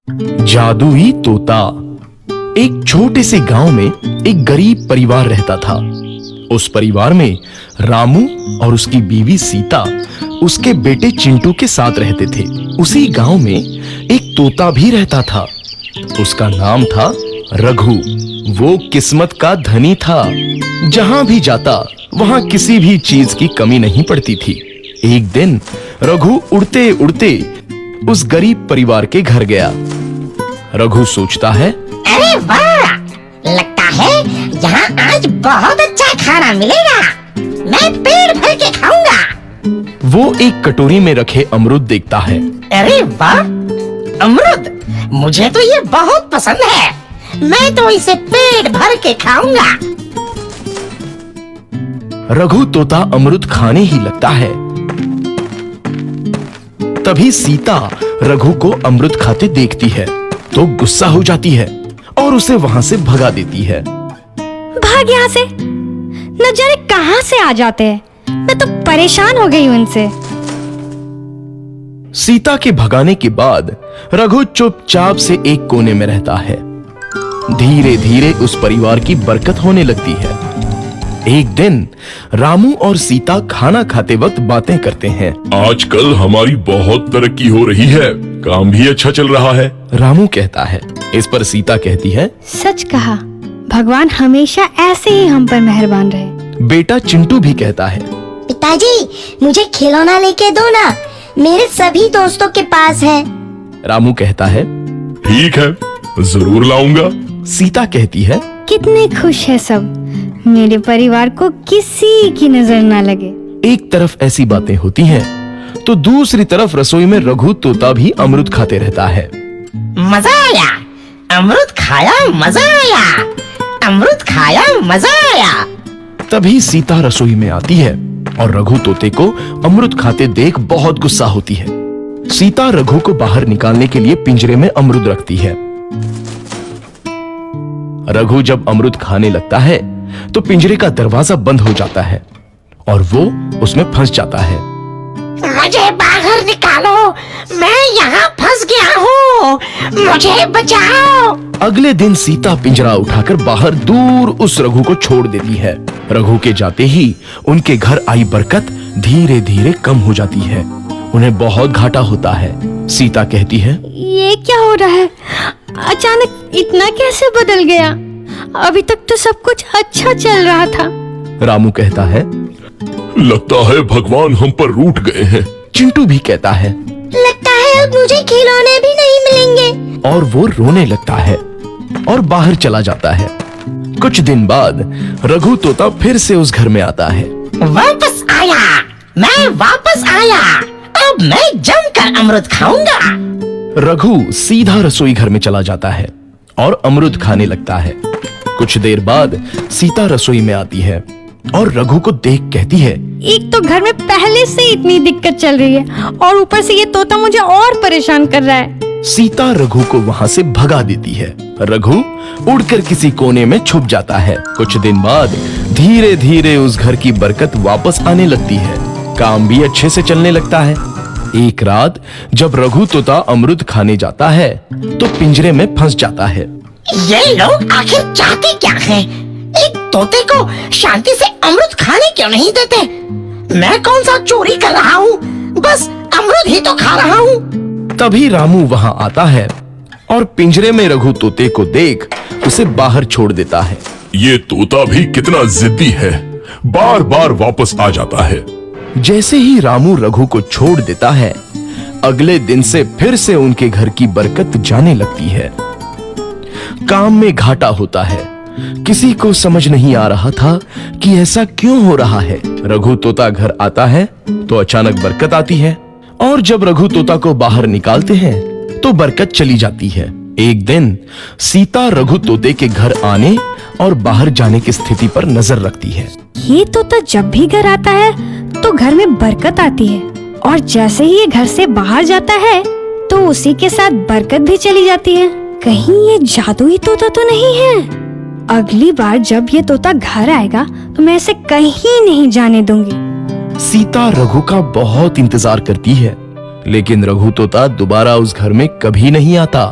जादुई तोता। एक छोटे से गांव में एक गरीब परिवार रहता था। उस परिवार में रामू और उसकी बीवी सीता उसके बेटे चिंटू के साथ रहते थे। उसी गांव में एक तोता भी रहता था। उसका नाम था रघु। वो किस्मत का धनी था। जहां भी जाता वहां किसी भी चीज की कमी नहीं पड़ती थी। एक दिन रघु उड़ते उड़ते उस गरीब परिवार के घर गया। रघु सोचता है, अरे वाह, लगता है यहाँ आज बहुत अच्छा खाना मिलेगा। मैं पेट भर के खाऊंगा। वो एक कटोरी में रखे अमरूद देखता है। अरे वाह, अमरूद, मुझे तो ये बहुत पसंद है। मैं तो इसे पेट भर के खाऊंगा। रघु तोता अमरूद खाने ही लगता है। तभी सीता रघु को अमरूद खाते देखती है तो गुस्सा हो जाती है और उसे वहां से भगा देती है। भाग यहाँ से, न जाने कहां से आ जाते हैं। मैं तो परेशान हो गई हूं इनसे। सीता के भगाने के बाद रघु चुपचाप से एक कोने में रहता है। धीरे धीरे उस परिवार की बरकत होने लगती है। एक दिन रामू और सीता खाना खाते वक्त बातें करते हैं। आजकल हमारी बहुत तरक्की हो रही है, काम भी अच्छा चल रहा है। रामू कहता है। इस पर सीता कहती है, सच कहा, भगवान हमेशा ऐसे ही हम पर मेहरबान रहे। बेटा चिंटू भी कहता है, पिताजी, मुझे खिलौना लेके दो ना, मेरे सभी दोस्तों के पास है। रामू कहता है, ठीक है, जरूर लाऊंगा। सीता कहती है, कितने खुश है सब, मेरे परिवार को किसी की नजर ना लगे। एक तरफ ऐसी बातें होती हैं तो दूसरी तरफ रसोई में रघु तोता भी अमरूद खाते रहता है। मजा आया, अमरूद खाया, मजा आया, अमरूद खाया, मजा आया। तभी सीता रसोई में आती है और रघु तोते को अमरूद खाते देख बहुत गुस्सा होती है। सीता रघु को बाहर निकालने के लिए पिंजरे में अमरूद रखती है। रघु जब अमरूद खाने लगता है तो पिंजरे का दरवाजा बंद हो जाता है और वो उसमें फंस जाता है। मुझे बाहर निकालो, मैं यहाँ फंस गया हूँ, मुझे बचाओ। अगले दिन सीता पिंजरा उठाकर बाहर दूर उस रघु को छोड़ देती है। रघु के जाते ही उनके घर आई बरकत धीरे धीरे कम हो जाती है। उन्हें बहुत घाटा होता है। सीता कहती है, ये क्या हो रहा है? अचानक इतना कैसे बदल गया? अभी तक तो सब कुछ अच्छा चल रहा था। रामू कहता है, लगता है भगवान हम पर रूठ गए हैं। चिंटू भी कहता है, लगता है अब मुझे खिलौने भी नहीं मिलेंगे। और वो रोने लगता है और बाहर चला जाता है। कुछ दिन बाद रघु तोता फिर से उस घर में आता है। वापस आया, मैं वापस आया। अब मैं जमकर अमरूद खाऊंगा। रघु सीधा रसोई घर में चला जाता है और अमरूद खाने लगता है। कुछ देर बाद सीता रसोई में आती है और रघु को देख कहती है, एक तो घर में पहले से इतनी दिक्कत चल रही है और ऊपर से ये तोता मुझे और परेशान कर रहा है। सीता रघु को वहां से भगा देती है। रघु उड़कर किसी कोने में छुप जाता है। कुछ दिन बाद धीरे धीरे उस घर की बरकत वापस आने लगती है। काम भी अच्छे से चलने लगता है। एक रात जब रघु तोता अमरूद खाने जाता है तो पिंजरे में फंस जाता है। ये लोग आखिर चाहते क्या हैं? एक तोते को शांति से अमरूद खाने क्यों नहीं देते? मैं कौन सा चोरी कर रहा हूँ? बस अमरूद ही तो खा रहा हूँ। तभी रामू वहां आता है और पिंजरे में रघु तोते को देख उसे बाहर छोड़ देता है। ये तोता भी कितना जिद्दी है, बार बार वापस आ जाता है। जैसे ही रामू रघु को छोड़ देता है, अगले दिन से फिर से उनके घर की बरकत जाने लगती है। काम में घाटा होता है। किसी को समझ नहीं आ रहा था कि ऐसा क्यों हो रहा है। रघु तोता घर आता है तो अचानक बरकत आती है और जब रघु तोता को बाहर निकालते हैं तो बरकत चली जाती है। एक दिन सीता रघु तोते के घर आने और बाहर जाने की स्थिति पर नजर रखती है। ये तोता जब भी घर आता है तो घर में बरकत आती है और जैसे ही ये घर से बाहर जाता है तो उसी के साथ बरकत भी चली जाती है। कहीं ये जादुई तोता तो नहीं है? अगली बार जब ये तोता घर आएगा तो मैं इसे कहीं नहीं जाने दूंगी। सीता रघु का बहुत इंतजार करती है, लेकिन रघु तोता दोबारा उस घर में कभी नहीं आता।